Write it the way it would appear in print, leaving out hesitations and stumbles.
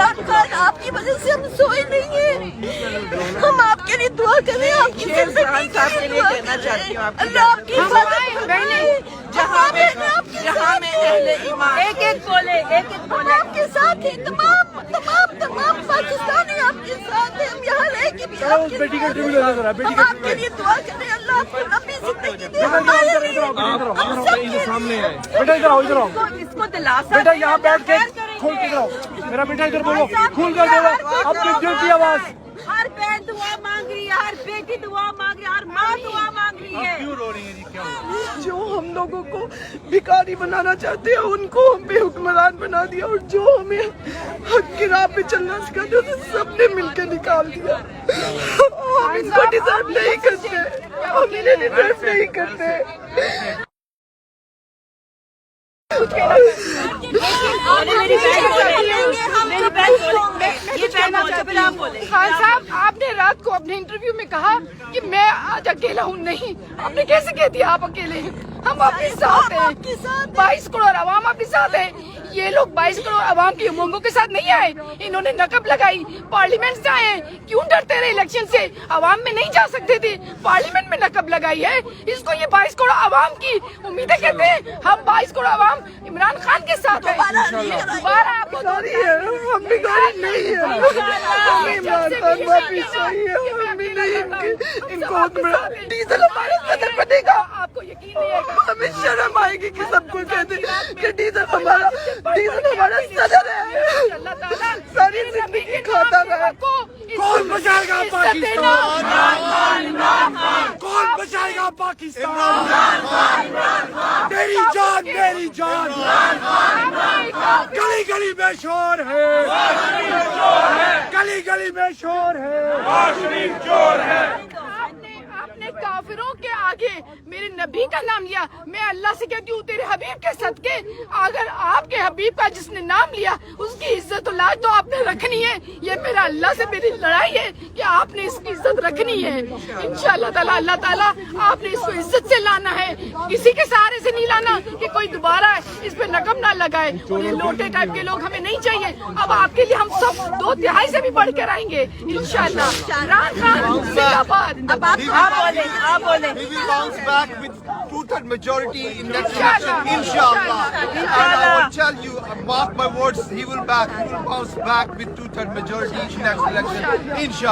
عمران خان آپ کی وجہ سے ہم سوئے نہیں ہیں، ہم آپ کے لیے دعا کریں، آپ کی زندگی کے لیے کہنا چاہتی ہوں اللہ آپ کی حفاظت فرمائے، جہاں میں اہل ایمان ایک ایک بولے ہم آپ کے ساتھ ہیں، تمام پاکستانی آپ کے ساتھ ہیں، ہم یہاں رہ کے بھی آپ کے ساتھ ہیں، ہم آپ کے لیے دعا کریں اللہ آپ کو لمبی زندگی دے ہمارے لیے، ہم سب کے لیے۔ بیٹا ادھر آؤ، ادھر آؤ اس کو دلاسا بیٹا، یہاں بیٹھ کے کھول کے ادھر آؤ، میرا بیٹا ادھر بولو، کھول کر بولو اپنے دل کی آواز۔ ہر بہن دعا مانگ رہی ہے، ہر بیٹی دعا مانگ رہی ہے، ہر ماں دعا مانگ رہی ہے۔ کیوں رو رہی ہیں جی؟ کیا جو ہم لوگوں کو بھکاری بنانا چاہتے ہیں ان کو ہم پہ حکمران بنا دیا، اور جو ہمیں حق کی راہ پہ چلنا سکھاتے اسے سب نے مل کے نکال دیا۔ ہم ان کو ڈیزرو نہیں کرتے، ہم انہیں ڈیزرو نہیں کرتے۔ خان صاحب، آپ نے رات کو اپنے انٹرویو میں کہا کہ میں آج اکیلا ہوں، نہیں، آپ نے کیسے کہہ دیا آپ اکیلے ہیں؟ ہم آپ کے ساتھ ہیں، 22 کروڑ عوام آپ کے ساتھ ہیں۔ یہ لوگ 22 کروڑ عوام کی امنگوں کے ساتھ نہیں آئے، انہوں نے نقب لگائی، پارلیمنٹ سے آئے ہیں، کیوں ڈرتے رہے الیکشن سے؟ عوام میں نہیں جا سکتے تھے، پارلیمنٹ میں نقب لگائی ہے، اس کو یہ 22 کروڑ عوام کی امیدیں کہتے ہیں۔ ہم 22 کروڑ عوام عمران خان کے ساتھ ہیں، دوبارہ آپ کو ہم بھکاری نہیں ہیں، ہمیں عمران خان واپس چاہیے، ہم بھی نہیں ان کو حکمران۔ ڈیزل ہمارے صدر بنے گا، آپ کو یقین نہیں ہے، ہمیں شرم آئے گی کہ سب کو کہتے کہ ڈیزل ہمارا صدر ہے، اللہ تعالیٰ ساری زندگی کھاتا رہا۔ کون بچائے گا پاکستان؟ کون بچائے گا پاکستان؟ میری جان، میری جان، گلی گلی میں شور ہے، گلی گلی میں شور ہے۔ آپ نے کافروں کے آگے میرے نبی کا نام لیا، میں اللہ سے کہتی ہوں تیرے حبیب کے صدقے، اگر آپ کے حبیب کا جس نے نام لیا اس کی عزت و لاج تو آپ نے رکھنی ہے۔ یہ میرا اللہ سے میری لڑائی ہے کہ آپ نے اس کی عزت رکھنی ہے۔ انشاءاللہ تعالیٰ اللہ تعالیٰ آپ نے اس کو عزت سے لانا ہے، کسی کے سہارے سے نہیں لانا کہ کوئی دوبارہ اس پہ نقب نہ لگائے، اور یہ لوٹے ٹائپ کے لوگ ہمیں نہیں چاہیے۔ اب آپ کے لیے ہم سب 2 تہائی سے بھی بڑھ کر آئیں گے انشاءاللہ۔ عمران خان زندہ باد۔ اب آپ بولیں۔ We will bounce back with 2/3 majority in next election, inshallah. And I will tell you, mark my words, he will bounce back with 2/3 majority in next election, inshallah.